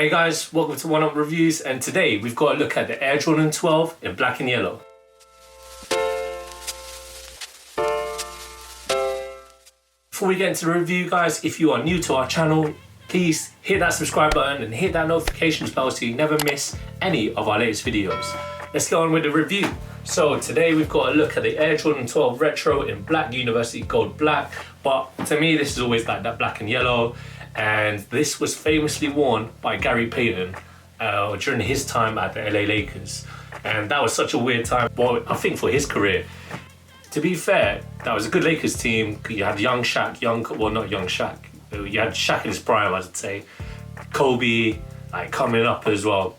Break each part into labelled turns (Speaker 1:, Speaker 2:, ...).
Speaker 1: Hey guys, welcome to Oneupreviewz, and today we've got a look at the Air Jordan 12 in black and yellow. Before we get into the review guys, if you are new to our channel, please hit that subscribe button and hit that notifications bell so you never miss any of our latest videos. Let's get on with the review. So today we've got a look at the Air Jordan 12 Retro in black University Gold Black, but to me this is always like that black and yellow. And this was famously worn by Gary Payton during his time at the LA Lakers. And that was such a weird time, well, I think for his career. To be fair, that was a good Lakers team. You had young Shaq, not young Shaq. You had Shaq in his prime, I'd say. Kobe, like coming up as well.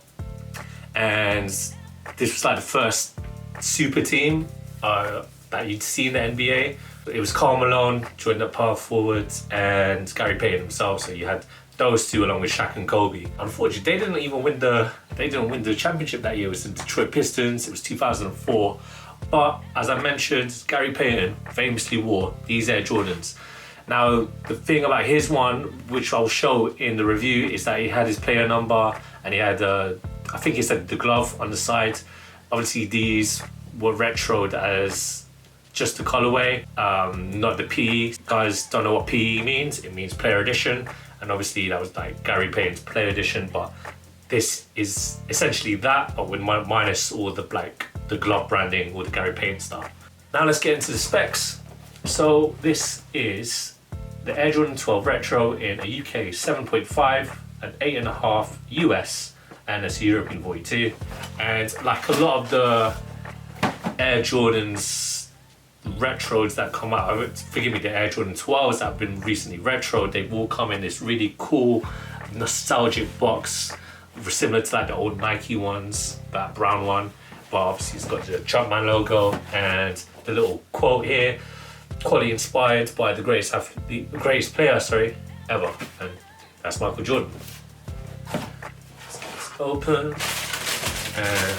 Speaker 1: And this was like the first super team that you'd see in the NBA. It was Karl Malone joined the power forwards and Gary Payton himself. So you had those two along with Shaq and Kobe. Unfortunately, they didn't win the championship that year. It was the Detroit Pistons. It was 2004. But as I mentioned, Gary Payton famously wore these Air Jordans. Now, the thing about his one, which I'll show in the review, is that he had his player number and he had, I think he said the glove on the side. Obviously, these were retroed as just the colorway, not the PE. Guys don't know what PE means. It means player edition. And obviously that was like Gary Payton's player edition, but this is essentially that, but with minus all the the glove branding or the Gary Payton stuff. Now let's get into the specs. So this is the Air Jordan 12 Retro in a UK 7.5 and 8.5 US, and it's European 42. And like a lot of the Air Jordans retros that come out, forgive me, the Air Jordan 12s that have been recently retro, they've all come in this really cool nostalgic box, similar to like the old Nike ones, that brown one, but obviously it's got the Jumpman logo and the little quote here, quality inspired by the greatest player ever, and that's Michael Jordan. So it's open, and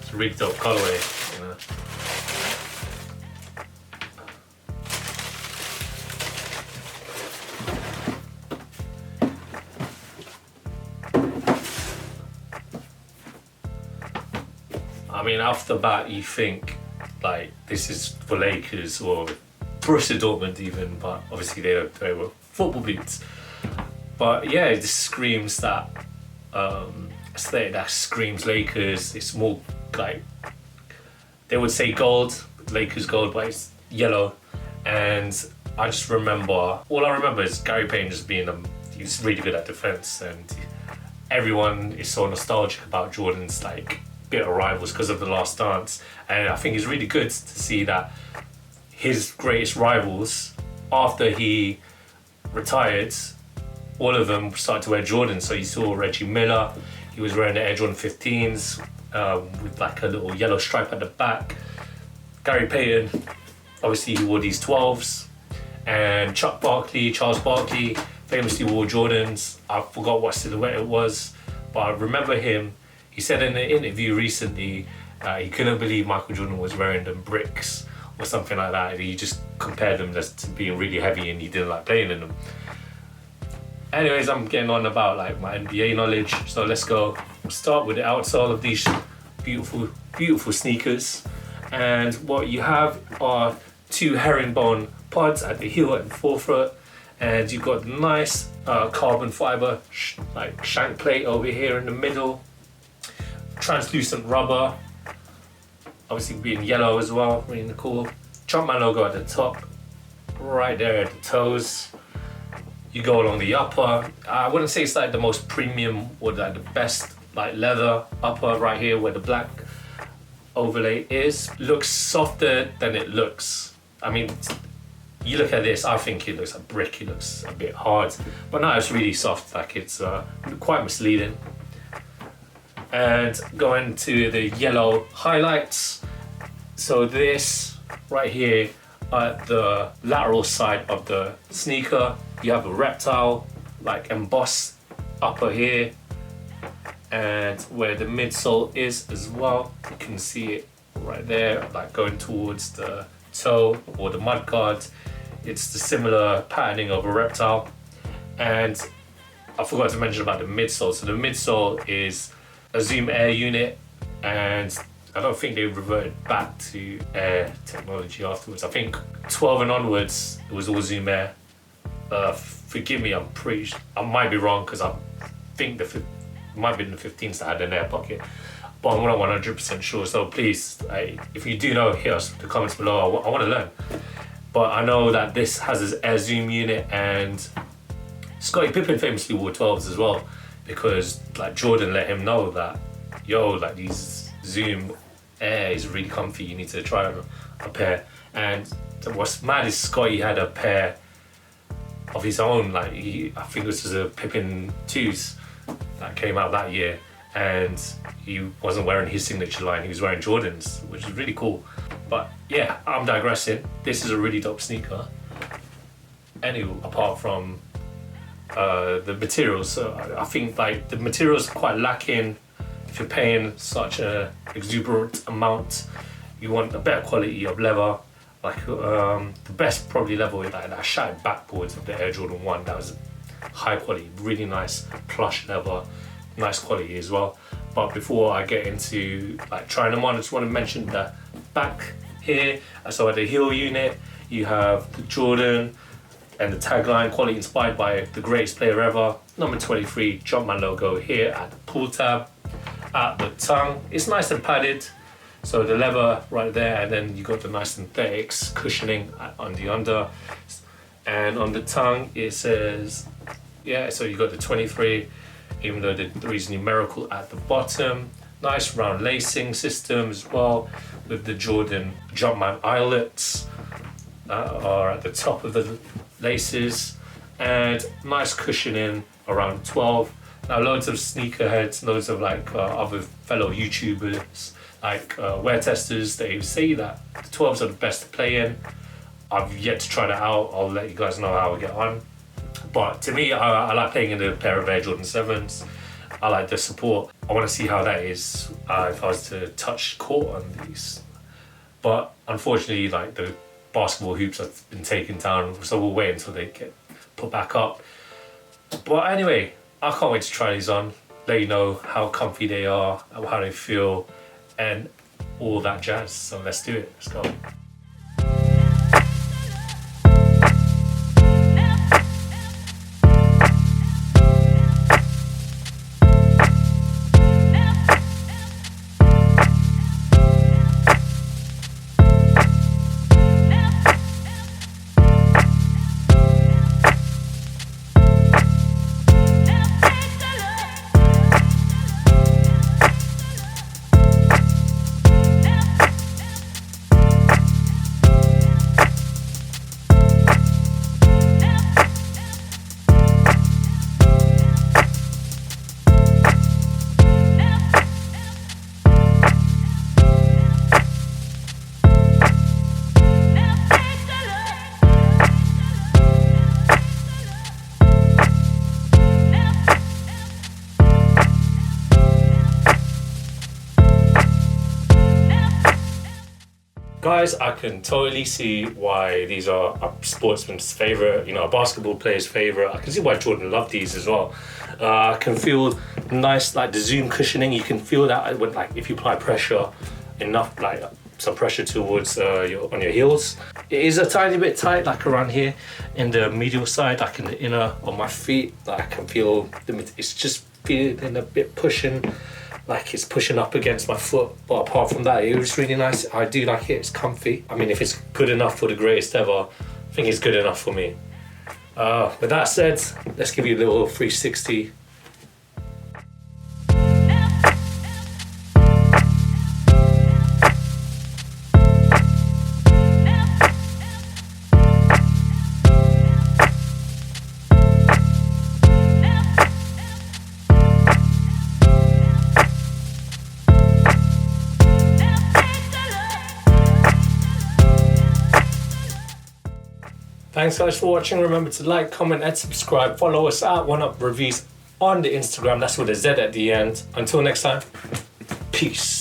Speaker 1: it's a really dope colorway. I mean, off the bat, you think like this is for Lakers or Borussia Dortmund even, but obviously they were football boots. But yeah, it just screams that aesthetic that screams Lakers. It's more like, they would say gold, Lakers gold, but it's yellow. And I just remember, all I remember is Gary Payton just being he's really good at defense, and everyone is so nostalgic about Jordan's like bit of rivals because of The Last Dance. And I think it's really good to see that his greatest rivals, after he retired, all of them started to wear Jordan. So you saw Reggie Miller, he was wearing the Air Jordan 15s with like a little yellow stripe at the back. Gary Payton, obviously he wore these 12s. And Charles Barkley famously wore Jordans. I forgot what silhouette it was, but I remember him. He said in an interview recently he couldn't believe Michael Jordan was wearing them bricks or something like that. He just compared them to being really heavy and he didn't like playing in them. Anyways, I'm getting on about like my NBA knowledge, so let's go. Start with the outsole of these beautiful, beautiful sneakers. And what you have are two herringbone pods at the heel and forefoot, and you've got nice carbon fiber like shank plate over here in the middle. Translucent rubber, obviously being yellow as well, really cool. Jumpman logo at the top, right there at the toes. You go along the upper. I wouldn't say it's like the most premium or like the best like leather upper right here where the black overlay is. Looks softer than it looks. I mean, you look at this, I think it looks like brick, it looks a bit hard, but no, it's really soft, like it's quite misleading. And going to the yellow highlights. So this right here at the lateral side of the sneaker, you have a reptile like embossed upper here, and where the midsole is as well, you can see it right there, like going towards the toe or the mudguard. It's the similar patterning of a reptile. And I forgot to mention about the midsole. So the midsole is a Zoom Air unit, and I don't think they reverted back to Air technology afterwards. I think 12 and onwards, it was all Zoom Air. Forgive me, I might be wrong, because I think it might have been the 15s that had an Air pocket, but I'm not 100% sure. So please, if you do know, hit us in the comments below. I want to learn. But I know that this has this Air Zoom unit, and Scottie Pippen famously wore 12s as well, because like Jordan let him know that, yo, like these Zoom Air is really comfy, you need to try a pair. And what's mad is Scottie had a pair of his own, like I think this was a Pippen 2s that came out that year, and he wasn't wearing his signature line, he was wearing Jordans, which is really cool. But yeah, I'm digressing. This is a really dope sneaker. Anyway, apart from the materials, so I think like the materials are quite lacking. If you're paying such an exuberant amount, you want a better quality of leather. Like the best probably level is like that shattered backboards of the Air Jordan 1. That was high quality, really nice plush leather, nice quality as well. But before I get into like trying them on, I just want to mention the back here. So at the heel unit, you have the Jordan and the tagline, quality inspired by the greatest player ever. Number 23, Jumpman logo here at the pull tab. At the tongue, it's nice and padded. So the leather right there, and then you got the nice synthetics cushioning on the under. And on the tongue, it says, yeah, so you got the 23, even though the 3 is numerical at the bottom. Nice round lacing system as well, with the Jordan Jumpman eyelets that are at the top of the laces, and nice cushioning around 12. Now loads of sneakerheads, loads of like other fellow YouTubers, like wear testers, they say that the 12s are the best to play in. I've yet to try that out. I'll let you guys know how I get on. But to me, I like playing in a pair of Air Jordan 7s. I like the support. I want to see how that is if I was to touch court on these. But unfortunately, like the basketball hoops have been taken down, so we'll wait until they get put back up. But anyway, I can't wait to try these on, let you know how comfy they are, how they feel, and all that jazz. So let's do it, let's go. Guys, I can totally see why these are a sportsman's favorite, you know, a basketball player's favorite. I can see why Jordan loved these as well. I can feel nice, like the zoom cushioning. You can feel that when, like, if you apply pressure, enough, like some pressure towards on your heels. It is a tiny bit tight, like around here in the medial side, like in the inner of my feet. Like I can feel it's just feeling a bit pushing. Like it's pushing up against my foot, but apart from that, it was really nice. I do like it, it's comfy. I mean, if it's good enough for the greatest ever, I think it's good enough for me. With that said, let's give you a little 360. Thanks guys for watching. Remember to like, comment and subscribe. Follow us at Oneupreviewz on the Instagram. That's with a Z at the end. Until next time, peace.